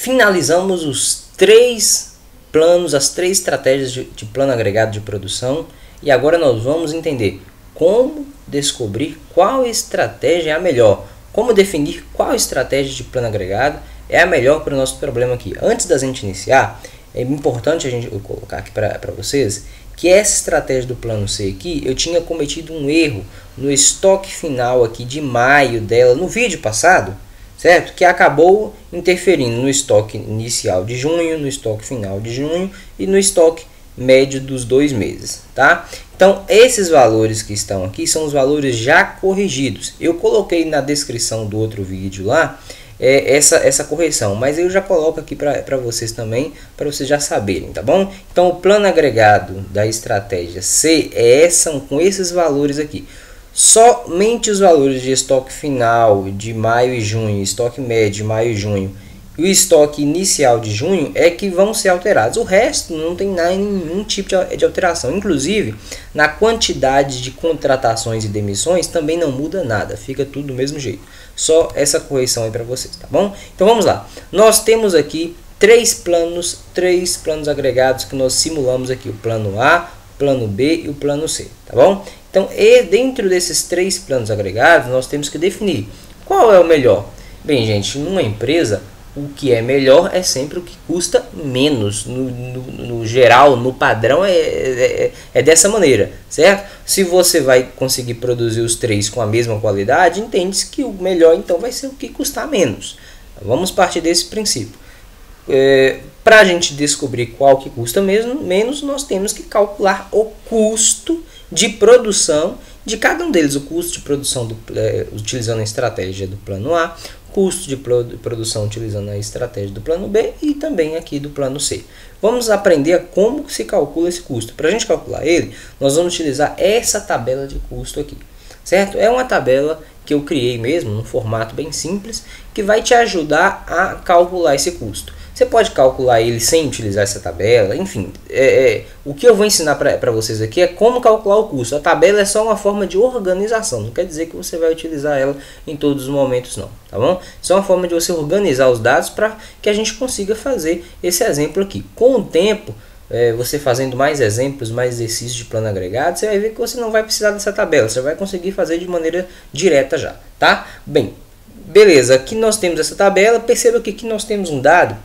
finalizamos os 3 planos, as 3 estratégias de plano agregado de produção, e agora nós vamos entender como descobrir qual estratégia é a melhor, como definir qual estratégia de plano agregado é a melhor para o nosso problema aqui. Antes da gente iniciar, é importante a gente colocar aqui para vocês que essa estratégia do plano C aqui, eu tinha cometido um erro no estoque final aqui de maio dela no vídeo passado, certo? Que acabou interferindo no estoque inicial de junho, no estoque final de junho e no estoque médio dos 2 meses, tá? Então, esses valores que estão aqui são os valores já corrigidos. Eu coloquei na descrição do outro vídeo lá essa correção, mas eu já coloco aqui para vocês também, para vocês já saberem, tá bom? Então, o plano agregado da estratégia C são com esses valores aqui. Somente os valores de estoque final de maio e junho, estoque médio de maio e junho e o estoque inicial de junho é que vão ser alterados. O resto não tem nenhum tipo de alteração. Inclusive, na quantidade de contratações e demissões também não muda nada. Fica tudo do mesmo jeito. Só essa correção aí para vocês, tá bom? Então vamos lá. Nós temos aqui 3 planos agregados que nós simulamos aqui. O plano A, o plano B e o plano C, tá bom? Então, dentro desses 3 planos agregados, nós temos que definir qual é o melhor. Bem, gente, numa empresa, o que é melhor é sempre o que custa menos. No geral, no padrão, é dessa maneira, certo? Se você vai conseguir produzir os 3 com a mesma qualidade, entende-se que o melhor então vai ser o que custar menos. Vamos partir desse princípio. Para a gente descobrir qual que custa menos, nós temos que calcular o custo de produção de cada um deles. O custo de produção utilizando a estratégia do plano A, custo de produção utilizando a estratégia do plano B e também aqui do plano C. Vamos aprender como se calcula esse custo. Para a gente calcular ele, nós vamos utilizar essa tabela de custo aqui, certo? É uma tabela que eu criei mesmo, num formato bem simples, que vai te ajudar a calcular esse custo. Você pode calcular ele sem utilizar essa tabela, enfim. O que eu vou ensinar para vocês aqui é como calcular o custo. A tabela é só uma forma de organização, não quer dizer que você vai utilizar ela em todos os momentos não, tá bom? Só uma forma de você organizar os dados para que a gente consiga fazer esse exemplo aqui. Com o tempo, você fazendo mais exemplos, mais exercícios de plano agregado, você vai ver que você não vai precisar dessa tabela, você vai conseguir fazer de maneira direta já, tá? Bem, beleza, aqui nós temos essa tabela, perceba que aqui nós temos um dado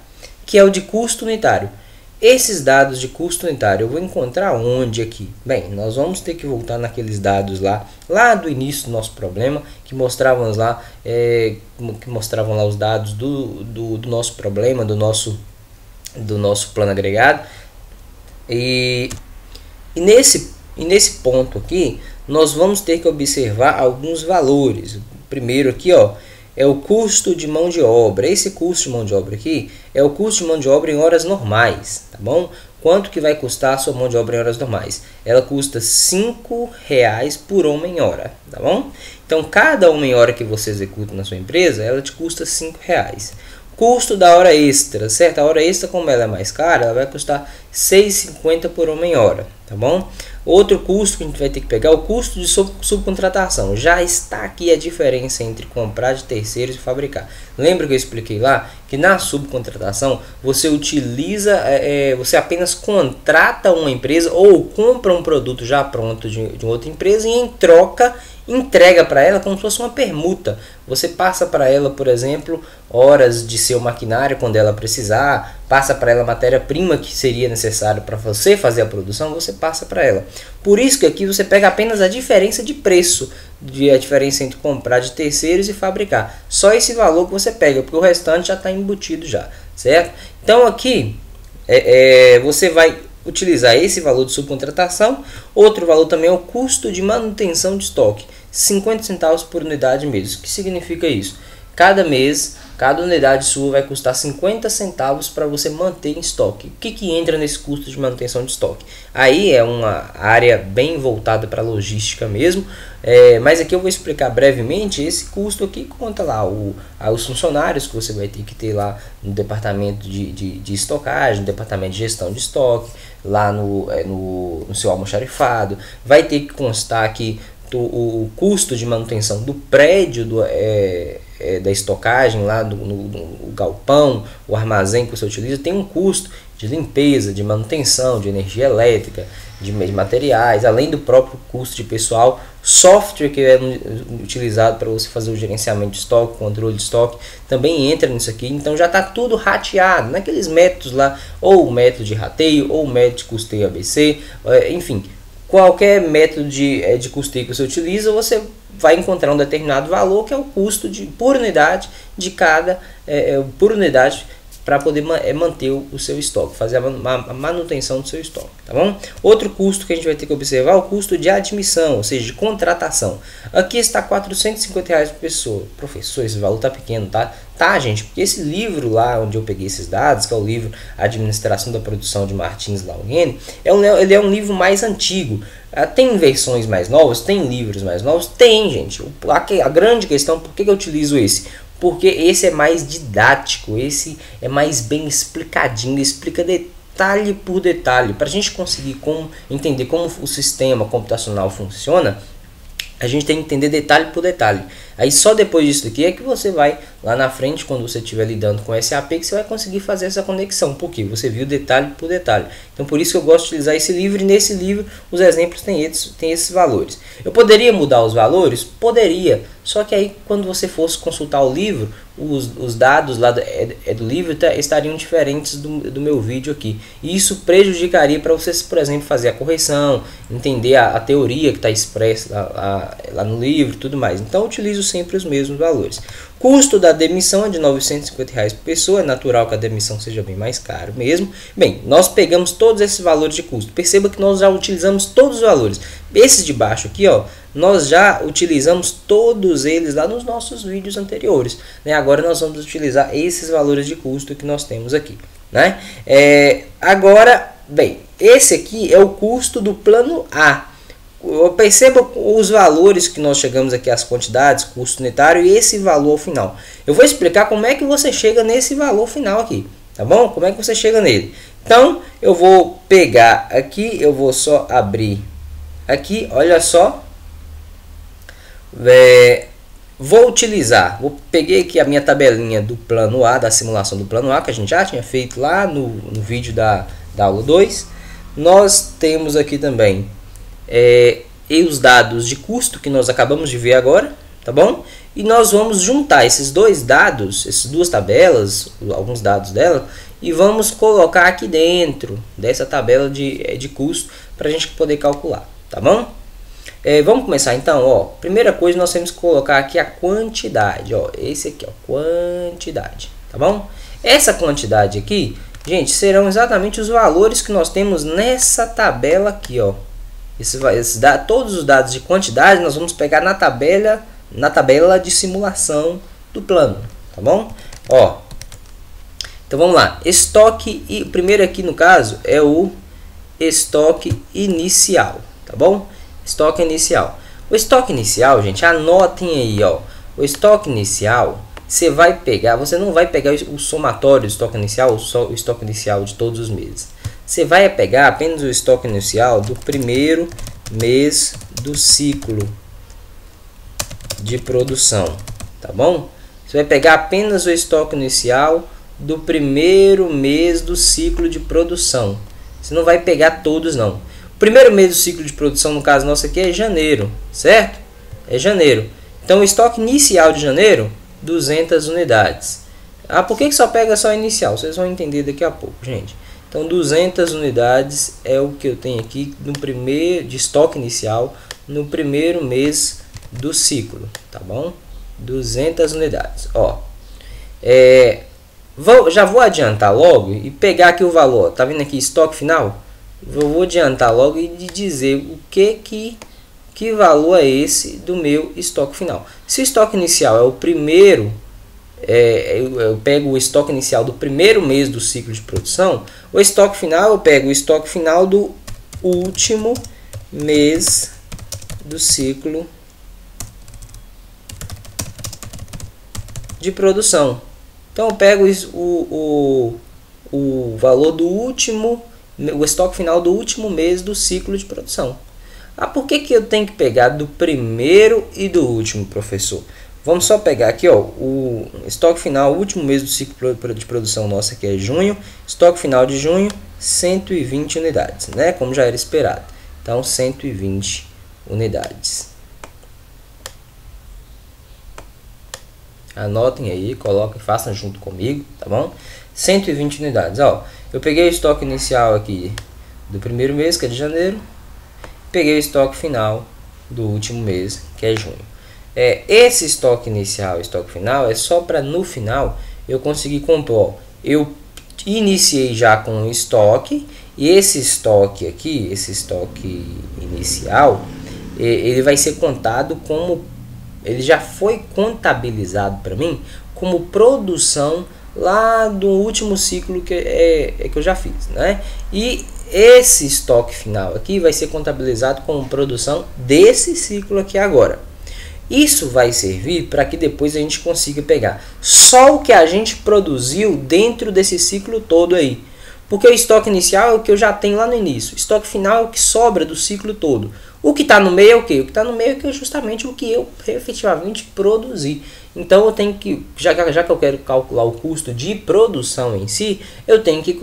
que é o de custo unitário. Esses dados de custo unitário eu vou encontrar onde aqui? Bem, nós vamos ter que voltar naqueles dados lá do início do nosso problema, que mostravam lá, os dados do nosso problema, do nosso plano agregado. E nesse ponto aqui, nós vamos ter que observar alguns valores. O primeiro aqui, ó, é o custo de mão de obra. Esse custo de mão de obra aqui é o custo de mão de obra em horas normais, tá bom? Quanto que vai custar a sua mão de obra em horas normais? Ela custa R$ 5,00 por homem-hora, tá bom? Então, cada homem-hora que você executa na sua empresa, ela te custa R$ 5,00. Custo da hora extra, certo? A hora extra, como ela é mais cara, ela vai custar R$ 6,50 por homem-hora, tá bom? Outro custo que a gente vai ter que pegar é o custo de subcontratação. Já está aqui a diferença entre comprar de terceiros e fabricar. Lembra que eu expliquei lá que na subcontratação você utiliza, você apenas contrata uma empresa ou compra um produto já pronto de outra empresa e em troca entrega para ela como se fosse uma permuta. Você passa para ela, por exemplo, horas de seu maquinário quando ela precisar, passa para ela matéria-prima que seria necessário para você fazer a produção, você passa para ela. Por isso que aqui você pega apenas a diferença de preço, a diferença entre comprar de terceiros e fabricar. Só esse valor que você pega, porque o restante já está embutido já, certo? Então aqui você vai utilizar esse valor de subcontratação. Outro valor também é o custo de manutenção de estoque, 50 centavos por unidade mês. O que significa isso? Cada mês, cada unidade sua vai custar 50 centavos para você manter em estoque. O que entra nesse custo de manutenção de estoque? Aí é uma área bem voltada para logística mesmo, mas aqui eu vou explicar brevemente. Esse custo aqui conta lá os funcionários que você vai ter que ter lá no departamento de estocagem, no departamento de gestão de estoque, lá no seu almoxarifado. Vai ter que constar aqui o custo de manutenção do prédio da estocagem lá no galpão, o armazém que você utiliza, tem um custo de limpeza, de manutenção, de energia elétrica, de materiais, além do próprio custo de pessoal, software que é utilizado para você fazer o gerenciamento de estoque, controle de estoque, também entra nisso aqui. Então já está tudo rateado naqueles métodos lá, ou o método de rateio, ou o método de custeio ABC, enfim, qualquer método de custeio que você utiliza, você vai encontrar um determinado valor que é o custo por unidade de cada por unidade, para poder manter o seu estoque, fazer a manutenção do seu estoque, tá bom? Outro custo que a gente vai ter que observar é o custo de admissão, ou seja, de contratação. Aqui está R$450 por pessoa. Professor, esse valor tá pequeno, tá? Tá, gente, porque esse livro lá onde eu peguei esses dados, que é o livro Administração da Produção de Martins Lauriene, ele é um livro mais antigo. Tem versões mais novas? Tem livros mais novos? Tem, gente. A grande questão, por que eu utilizo esse? Porque esse é mais didático, esse é mais bem explicadinho, explica detalhe por detalhe. Para a gente conseguir entender como o sistema computacional funciona, a gente tem que entender detalhe por detalhe. Aí só depois disso aqui é que você vai lá na frente, quando você estiver lidando com SAP, que você vai conseguir fazer essa conexão, porque você viu detalhe por detalhe. Então por isso que eu gosto de utilizar esse livro, e nesse livro os exemplos têm esses valores. Eu poderia mudar os valores? Poderia, só que aí quando você fosse consultar o livro, os dados lá do livro estariam diferentes do meu vídeo aqui. E isso prejudicaria para você, por exemplo, fazer a correção, entender a teoria que está expressa lá no livro e tudo mais. Então eu utilizo sempre os mesmos valores. Custo da demissão é de R$950 por pessoa, é natural que a demissão seja bem mais caro mesmo. Bem, nós pegamos todos esses valores de custo. Perceba que nós já utilizamos todos os valores. Esses de baixo aqui, ó, nós já utilizamos todos eles lá nos nossos vídeos anteriores, né? Agora nós vamos utilizar esses valores de custo que nós temos aqui, né? Agora, bem, esse aqui é o custo do plano A. Perceba os valores que nós chegamos aqui, as quantidades, custo unitário e esse valor final. Eu vou explicar como é que você chega nesse valor final aqui, tá bom? Como é que você chega nele? Então, eu vou pegar aqui, eu vou só abrir aqui, olha só. Peguei aqui a minha tabelinha do plano A, da simulação do plano A, que a gente já tinha feito lá no vídeo da aula 2. Nós temos aqui também e os dados de custo que nós acabamos de ver agora, tá bom? E nós vamos juntar esses dois dados, essas duas tabelas, alguns dados dela, e vamos colocar aqui dentro dessa tabela de custo para a gente poder calcular, tá bom? Vamos começar então, ó. Primeira coisa, nós temos que colocar aqui a quantidade, ó. Esse aqui, ó, quantidade, tá bom? Essa quantidade aqui, gente, serão exatamente os valores que nós temos nessa tabela aqui, ó. Todos os dados de quantidade nós vamos pegar na tabela de simulação do plano, tá bom? Ó, então vamos lá. Estoque, e o primeiro aqui no caso é o estoque inicial, tá bom? Estoque inicial. O estoque inicial, gente, anotem aí, ó. O estoque inicial, você não vai pegar o somatório do estoque inicial, o estoque inicial de todos os meses. Você vai pegar apenas o estoque inicial do primeiro mês do ciclo de produção, tá bom? Você vai pegar apenas o estoque inicial do primeiro mês do ciclo de produção. Você não vai pegar todos, não. O primeiro mês do ciclo de produção, no caso nosso aqui, é janeiro, certo? É janeiro. Então, o estoque inicial de janeiro, 200 unidades. Por que só pega só inicial? Vocês vão entender daqui a pouco, gente. Então 200 unidades é o que eu tenho aqui de estoque inicial no primeiro mês do ciclo, tá bom? 200 unidades, ó. Já vou adiantar logo e pegar aqui o valor, tá vendo aqui estoque final? Eu vou adiantar logo e dizer o que valor é esse do meu estoque final. Se o estoque inicial é o primeiro, eu pego o estoque inicial do primeiro mês do ciclo de produção, o estoque final eu pego o estoque final do último mês do ciclo de produção. Então eu pego o valor do último, o estoque final do último mês do ciclo de produção. Ah, por que que eu tenho que pegar do primeiro e do último, professor? Vamos só pegar aqui, ó, o estoque final, o último mês do ciclo de produção nosso aqui é junho. Estoque final de junho, 120 unidades, né? Como já era esperado. Então, 120 unidades. Anotem aí, coloquem, façam junto comigo, tá bom? 120 unidades, ó. Eu peguei o estoque inicial aqui do primeiro mês, que é de janeiro. Peguei o estoque final do último mês, que é junho. Esse estoque inicial e estoque final é só para no final eu conseguir compor. Eu iniciei já com o estoque, e esse estoque aqui, esse estoque inicial, ele vai ser contado como, ele já foi contabilizado para mim como produção lá do último ciclo que eu já fiz, né? E esse estoque final aqui vai ser contabilizado como produção desse ciclo aqui agora. Isso vai servir para que depois a gente consiga pegar só o que a gente produziu dentro desse ciclo todo aí. Porque o estoque inicial é o que eu já tenho lá no início. O estoque final é o que sobra do ciclo todo. O que está no meio é o que? O que está no meio é justamente o que eu efetivamente produzi. Então eu tenho que, já que eu quero calcular o custo de produção em si, eu tenho que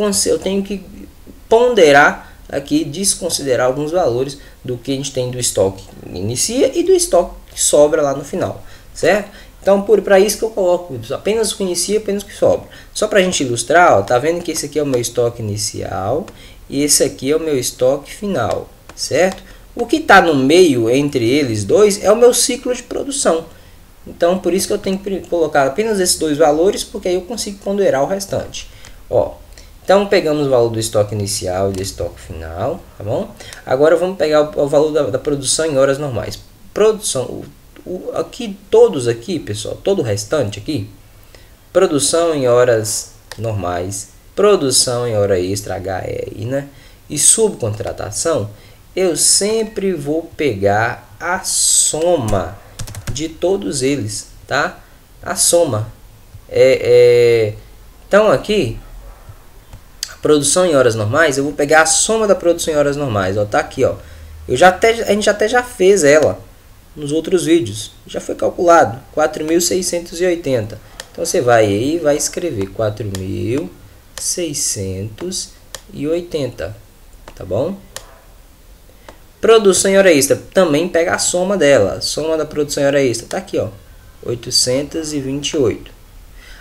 ponderar aqui, desconsiderar alguns valores do que a gente tem do estoque que inicia e do estoque que sobra lá no final, certo? Então, para isso que eu coloco apenas o que inicia, apenas o que sobra. Só para a gente ilustrar, ó, tá vendo que esse aqui é o meu estoque inicial e esse aqui é o meu estoque final, certo? O que está no meio entre eles dois é o meu ciclo de produção. Então, por isso que eu tenho que colocar apenas esses dois valores, porque aí eu consigo ponderar o restante. Ó, então, pegamos o valor do estoque inicial e do estoque final, tá bom? Agora, vamos pegar o valor da produção em horas normais. Produção, aqui, todos aqui, pessoal, todo o restante aqui, produção em horas normais, produção em hora extra, HEI, né? E subcontratação, eu sempre vou pegar a soma de todos eles, tá? A soma. Então, aqui, a produção em horas normais, eu vou pegar a soma da produção em horas normais, ó, tá aqui, ó. A gente até já fez ela nos outros vídeos, já foi calculado 4.680. Então você vai aí e vai escrever 4.680, tá bom? Produção em hora extra, também pega a soma dela. A soma da produção em hora extra tá aqui, ó, 828.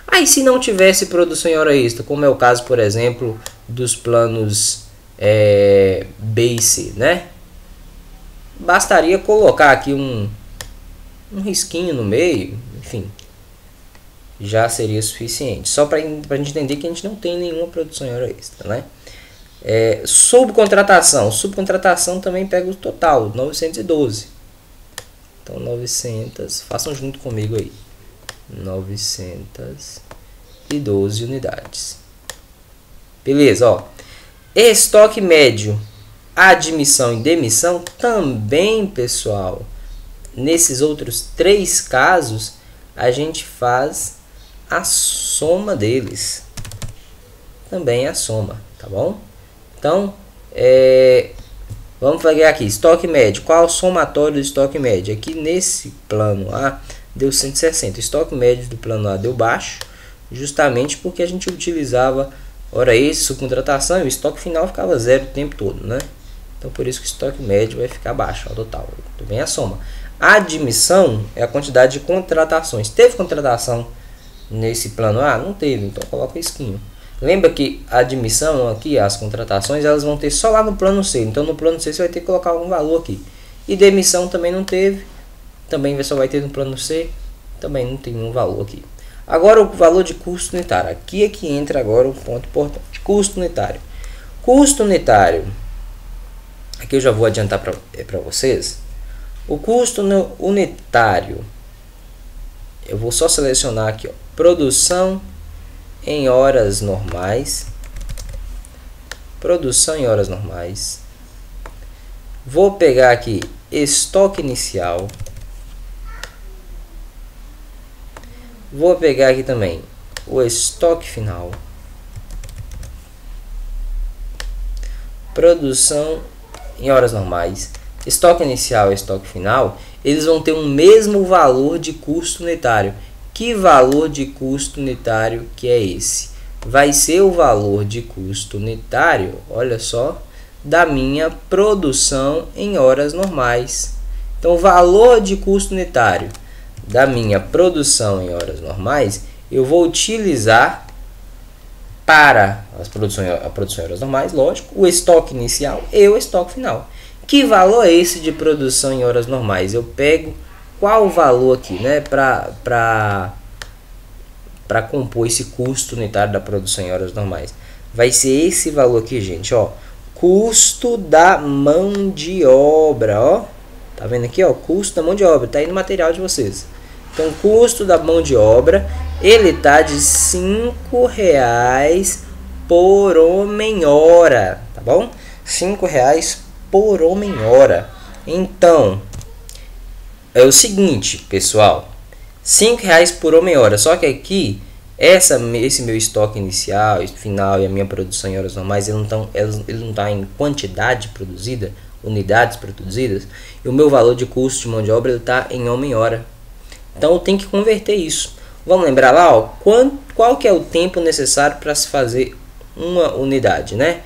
Aí se não tivesse produção em hora extra, como é o caso, por exemplo, dos planos B e C, né? Bastaria colocar aqui um risquinho no meio, enfim, já seria suficiente. Só para a gente entender que a gente não tem nenhuma produção em hora extra, né? Subcontratação. Subcontratação também pega o total, 912. Então, 900, façam junto comigo aí. 912 unidades. Beleza, ó. Estoque médio, admissão e demissão também, pessoal. Nesses outros 3 casos, a gente faz a soma deles. Também a soma, tá bom? Então, vamos pegar aqui, estoque médio. Qual é o somatório do estoque médio? Aqui nesse plano A, deu 160. O estoque médio do plano A deu baixo, justamente porque a gente utilizava hora extra, subcontratação, e o estoque final ficava zero o tempo todo, né? Então, por isso que o estoque médio vai ficar baixo ao total. Também a soma. A admissão é a quantidade de contratações. Teve contratação nesse plano A? Não teve, então coloca risquinho. Lembra que a admissão aqui, as contratações, elas vão ter só lá no plano C. Então no plano C você vai ter que colocar algum valor aqui. E demissão também não teve. Também só vai ter no plano C. Também não tem nenhum valor aqui. Agora o valor de custo unitário. Aqui é que entra agora o ponto importante. Custo unitário. Custo unitário. Aqui eu já vou adiantar para vocês. O custo unitário. Eu vou só selecionar aqui, ó, produção em horas normais. Produção em horas normais. Vou pegar aqui estoque inicial. Vou pegar aqui também o estoque final. Produção em horas normais. estoque inicial e estoque final, eles vão ter um mesmo valor de custo unitário. Que valor de custo unitário que é esse? Vai ser o valor de custo unitário, olha só, da minha produção em horas normais. Então, o valor de custo unitário da minha produção em horas normais, eu vou utilizar para a produção em horas normais, lógico, o estoque inicial e o estoque final. Que valor é esse de produção em horas normais? Eu pego qual o valor aqui, né, para compor esse custo unitário da produção em horas normais? Vai ser esse valor aqui, gente, ó, custo da mão de obra, ó, tá vendo aqui, ó, custo da mão de obra, tá aí no material de vocês. Então, custo da mão de obra, ele tá de R$5 por homem-hora, tá bom? R$5 por homem-hora. Então, é o seguinte, pessoal, R$5 por homem-hora, só que aqui, esse meu estoque inicial e final e a minha produção em horas normais, ele não tá em quantidade produzida, unidades produzidas, e o meu valor de custo de mão de obra está em homem-hora. Então eu tenho que converter isso. Vamos lembrar lá, ó, qual que é o tempo necessário para se fazer uma unidade, né?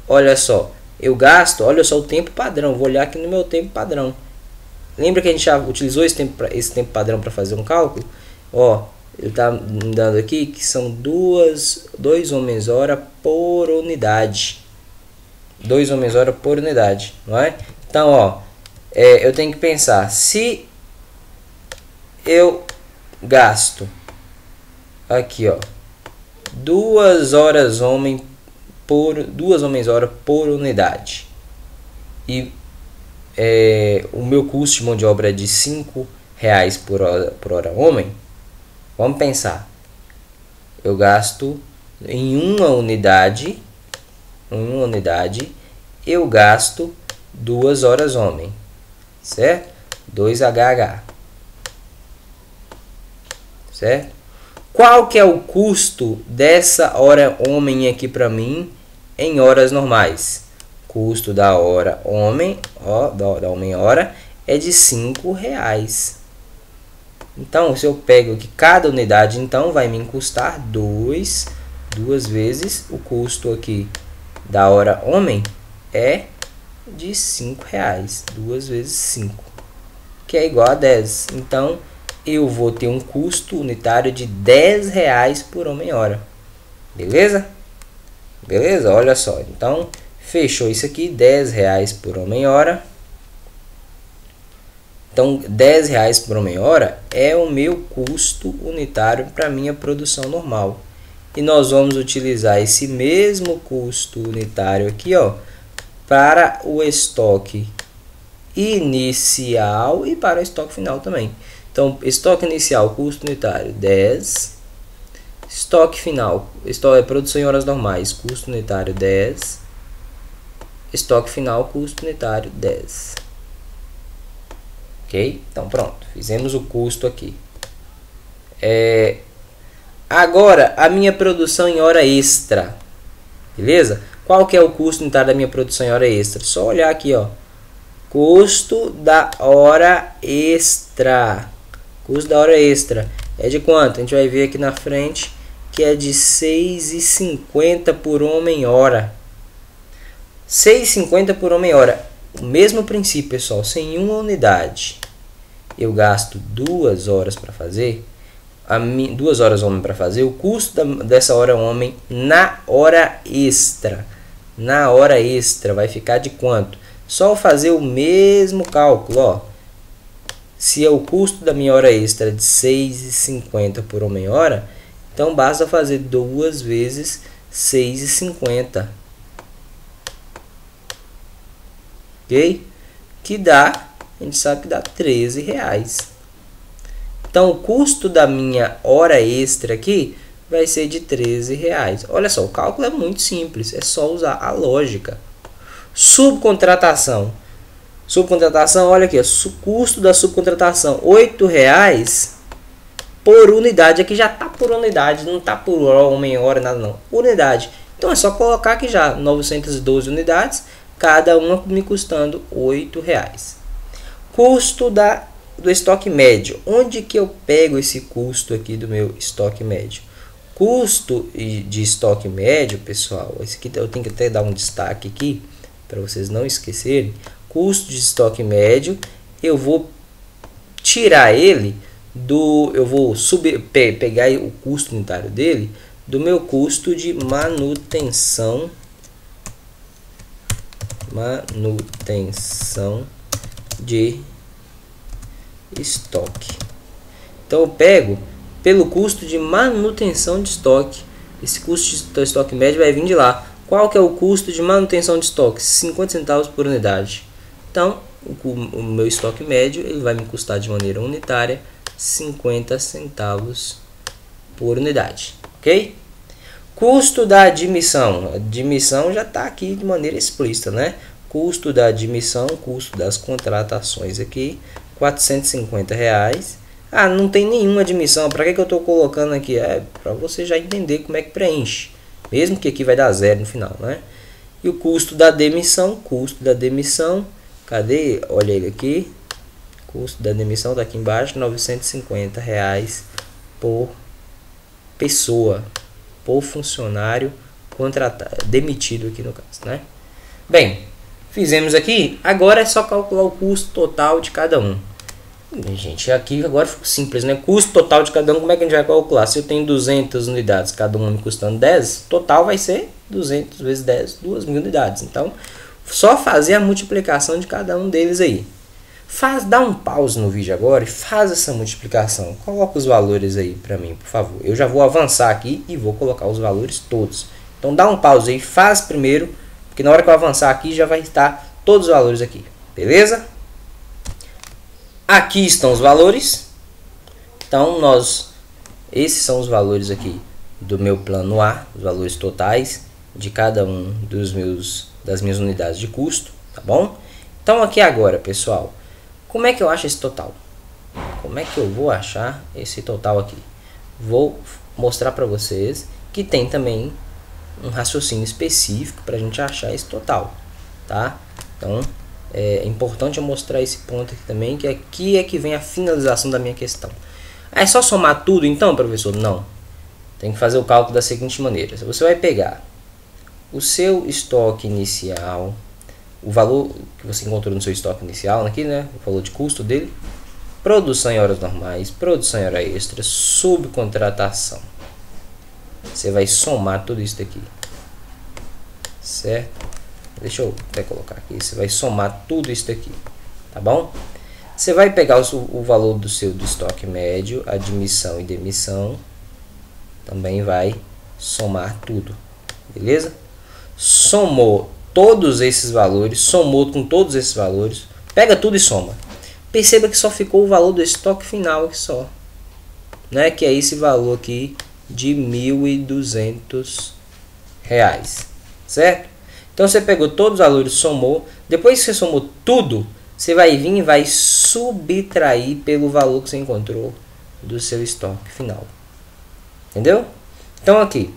Olha só, eu gasto, olha só o tempo padrão, vou olhar aqui no meu tempo padrão. Lembra que a gente já utilizou esse tempo padrão para fazer um cálculo? Ó, ele está me dando aqui que são 2 homens-hora por unidade. 2 homens-hora por unidade, não é? Então, ó, eu tenho que pensar, se eu gasto aqui, ó, 2 homens-hora por unidade e o meu custo de mão de obra é de R$5 por hora homem, vamos pensar, eu gasto em uma unidade, eu gasto 2 horas homem, certo? 2HH, certo? Qual que é o custo dessa hora homem aqui para mim em horas normais? Custo da hora homem, ó, da homem-hora é de R$5. Então, se eu pego aqui cada unidade, então vai me custar duas vezes o custo aqui da hora homem é de R$5. 2 vezes 5, que é igual a 10. Então, eu vou ter um custo unitário de R$10 por homem-hora. Beleza? Beleza? Olha só. Então, fechou isso aqui, R$10 por homem-hora. Então, R$10 por homem-hora é o meu custo unitário para minha produção normal. E nós vamos utilizar esse mesmo custo unitário aqui, ó, para o estoque inicial e para o estoque final também. Então, estoque inicial, custo unitário 10. Estoque final, produção em horas normais, custo unitário 10. Estoque final, custo unitário 10. Ok? Então, pronto. Fizemos o custo aqui. Agora, a minha produção em hora extra. Beleza? Qual que é o custo unitário da minha produção em hora extra? Só olhar aqui, ó. Custo da hora extra. Custo da hora extra é de quanto? A gente vai ver aqui na frente que é de R$6,50 por homem-hora. R$6,50 por homem-hora. O mesmo princípio, pessoal. Sem uma unidade, eu gasto 2 horas para fazer. 2 horas homem para fazer. O custo dessa hora homem na hora extra. Na hora extra vai ficar de quanto? Só fazer o mesmo cálculo, ó. Se é o custo da minha hora extra de R$6,50 por homem-hora, então basta fazer 2 vezes R$6,50. Ok? Que dá, a gente sabe que dá R$13. Então o custo da minha hora extra aqui vai ser de R$13. Olha só, o cálculo é muito simples, é só usar a lógica. Subcontratação. Subcontratação, olha aqui, o custo da subcontratação, R$8 por unidade. Aqui já está por unidade, não está por homem-hora, nada não. Unidade. Então é só colocar aqui já 912 unidades cada uma me custando R$8. Custo do estoque médio. Onde que eu pego esse custo aqui do meu estoque médio? Custo de estoque médio, pessoal, esse aqui eu tenho que até dar um destaque aqui para vocês não esquecerem. Custo de estoque médio, eu vou tirar ele eu vou pegar o custo unitário dele do meu custo de manutenção de estoque. Então eu pego pelo custo de manutenção de estoque. Esse custo de estoque médio vai vir de lá. Qual que é o custo de manutenção de estoque? 50 centavos por unidade. Então o meu estoque médio ele vai me custar de maneira unitária 50 centavos por unidade, ok? Custo da admissão. A admissão já está aqui de maneira explícita, né? Custo da admissão, custo das contratações aqui, R$450. Ah, não tem nenhuma admissão. Para que eu estou colocando aqui? É para você já entender como é que preenche, mesmo que aqui vai dar zero no final, né? E o custo da demissão, cadê? Olha ele aqui. Custo da demissão está aqui embaixo, R$950 por pessoa, por funcionário contratado, demitido aqui no caso, né? Bem, fizemos aqui, agora é só calcular o custo total de cada um. Gente, aqui agora ficou simples, né? Custo total de cada um, como é que a gente vai calcular? Se eu tenho 200 unidades, cada uma me custando 10, total vai ser 200 vezes 10, 2.000 unidades. Então, só fazer a multiplicação de cada um deles aí. Dá um pause no vídeo agora e faz essa multiplicação. Coloca os valores aí para mim, por favor. Eu já vou avançar aqui e vou colocar os valores todos. Então dá um pause aí, faz primeiro, porque na hora que eu avançar aqui já vai estar todos os valores aqui. Beleza? Aqui estão os valores. Então esses são os valores aqui do meu plano A, os valores totais de cada um das minhas unidades de custo, tá bom? Então aqui agora, pessoal, como é que eu acho esse total? Como é que eu vou achar esse total aqui? Vou mostrar para vocês que tem também um raciocínio específico para a gente achar esse total, tá? Então é importante eu mostrar esse ponto aqui também, que aqui é que vem a finalização da minha questão. É só somar tudo então, professor? Não. Tem que fazer o cálculo da seguinte maneira. Você vai pegar o seu estoque inicial, o valor que você encontrou no seu estoque inicial, aqui, né? O valor de custo dele, produção em horas normais, produção em hora extra, subcontratação. Você vai somar tudo isso daqui, certo? Deixa eu até colocar aqui. Você vai somar tudo isso daqui, tá bom? Você vai pegar o valor do estoque médio, admissão e demissão, também vai somar tudo, beleza? Somou todos esses valores, somou com todos esses valores, pega tudo e soma. Perceba que só ficou o valor do estoque final aqui só, né? Que é esse valor aqui de R$1.200, certo? Então você pegou todos os valores, somou. Depois que você somou tudo, você vai vir e vai subtrair pelo valor que você encontrou do seu estoque final. Entendeu? Então aqui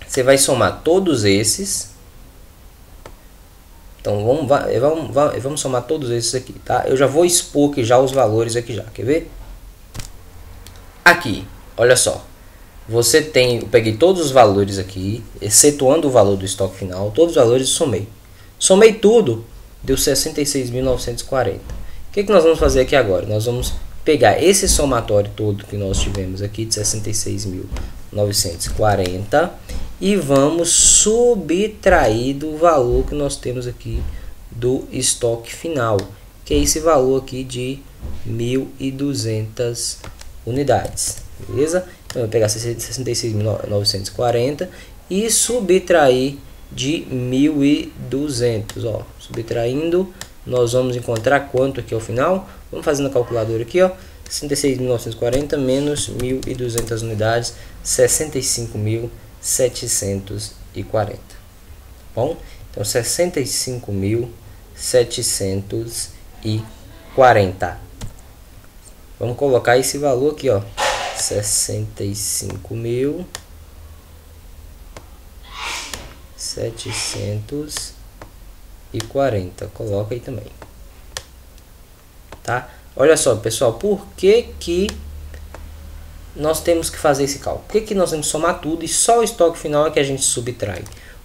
você vai somar todos esses. Então vamos somar todos esses aqui, tá? Eu já vou expor aqui já os valores aqui já, quer ver? Aqui, olha só. Você tem, eu peguei todos os valores aqui, excetuando o valor do estoque final, todos os valores e somei. Somei tudo, deu 66.940. O que nós vamos fazer aqui agora? Nós vamos pegar esse somatório todo que nós tivemos aqui de 66.940 e vamos subtrair do valor que nós temos aqui do estoque final, que é esse valor aqui de 1.200 unidades, beleza? Então eu vou pegar 66.940 e subtrair de 1.200, ó, subtraindo, nós vamos encontrar quanto aqui ao final? Vamos fazendo a calculadora aqui, ó, 66.940 menos 1.200 unidades, 65.740. Bom, então 65.740. Vamos colocar esse valor aqui, ó, 65.740 1.140. Coloca aí também. Tá? Olha só, pessoal, por que nós temos que fazer esse cálculo? Por que nós temos que somar tudo e só o estoque final é que a gente subtrai?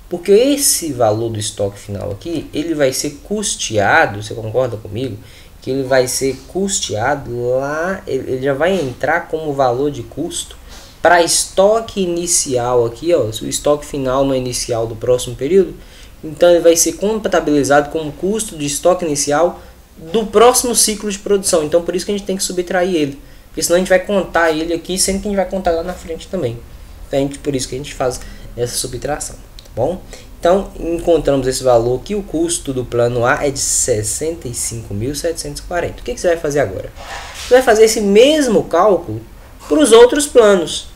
Porque esse valor do estoque final aqui, ele vai ser custeado, você concorda comigo? Que ele vai ser custeado lá, ele já vai entrar como valor de custo para estoque inicial aqui, ó, o estoque final no inicial do próximo período. Então ele vai ser contabilizado como custo de estoque inicial do próximo ciclo de produção. Então por isso que a gente tem que subtrair ele, porque senão a gente vai contar ele aqui, sendo que a gente vai contar lá na frente também. Então, por isso que a gente faz essa subtração. Bom, então encontramos esse valor que o custo do plano A é de 65.740. O que você vai fazer agora? Você vai fazer esse mesmo cálculo para os outros planos.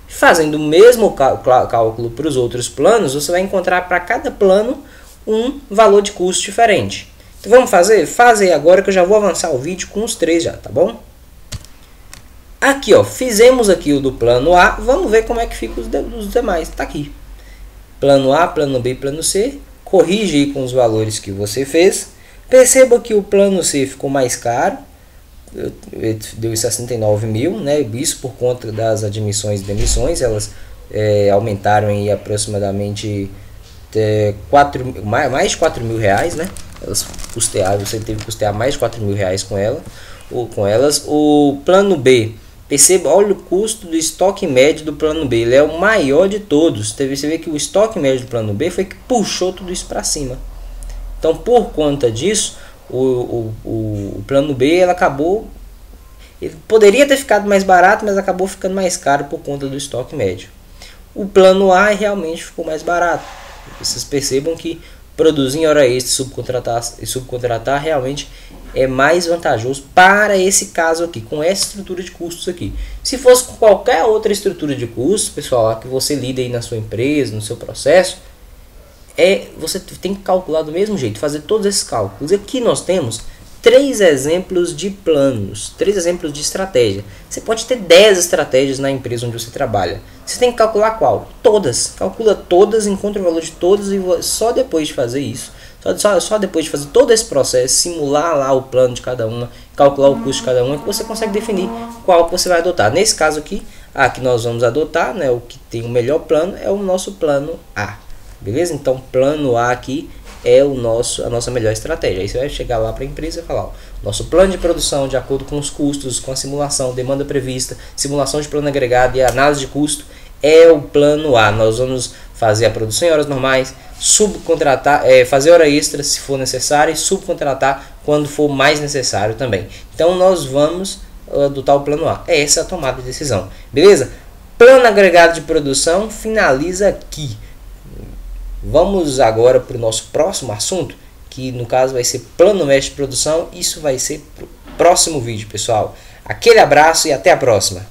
Fazendo o mesmo cálculo para os outros planos, você vai encontrar para cada plano um valor de custo diferente. Então vamos fazer? Faz aí agora que eu já vou avançar o vídeo com os três já, tá bom? Aqui, ó, fizemos aqui o do plano A, vamos ver como é que fica os demais. Tá aqui. Plano A, plano B, plano C. Corrige aí com os valores que você fez. Perceba que o plano C ficou mais caro. Deu 69 mil, né? Isso por conta das admissões e demissões. Elas aumentaram em aproximadamente mais de 4 mil reais, né? Elas custearam, você teve que custear mais de 4 mil reais com elas. O plano B, perceba, olha o custo do estoque médio do plano B, ele é o maior de todos. Você vê que o estoque médio do plano B foi que puxou tudo isso para cima. Então, por conta disso, o plano B ele poderia ter ficado mais barato, mas acabou ficando mais caro por conta do estoque médio. O plano A realmente ficou mais barato. Vocês percebam que produzir em hora extra e subcontratar realmente é mais vantajoso para esse caso aqui, com essa estrutura de custos aqui. Se fosse com qualquer outra estrutura de custos, pessoal, que você lida aí na sua empresa, no seu processo, você tem que calcular do mesmo jeito, fazer todos esses cálculos. Aqui nós temos 3 exemplos de planos, 3 exemplos de estratégia. Você pode ter 10 estratégias na empresa onde você trabalha. Você tem que calcular qual? Todas. Calcula todas, encontra o valor de todas e só depois de fazer isso, só depois de fazer todo esse processo, simular lá o plano de cada uma, calcular o custo de cada uma, que você consegue definir qual que você vai adotar. Nesse caso aqui, a que nós vamos adotar, né, o que tem o melhor plano é o nosso plano A. Beleza? Então, plano A aqui é a nossa melhor estratégia. Aí você vai chegar lá para a empresa e falar, ó, nosso plano de produção de acordo com os custos, com a simulação, demanda prevista, simulação de plano agregado e análise de custo é o plano A. Nós vamos fazer a produção em horas normais, subcontratar, fazer hora extra se for necessário e subcontratar quando for mais necessário também. Então nós vamos adotar o plano A. Essa é a tomada de decisão. Beleza? Plano agregado de produção finaliza aqui. Vamos agora para o nosso próximo assunto, que no caso vai ser plano mestre de produção. Isso vai ser para o próximo vídeo, pessoal. Aquele abraço e até a próxima.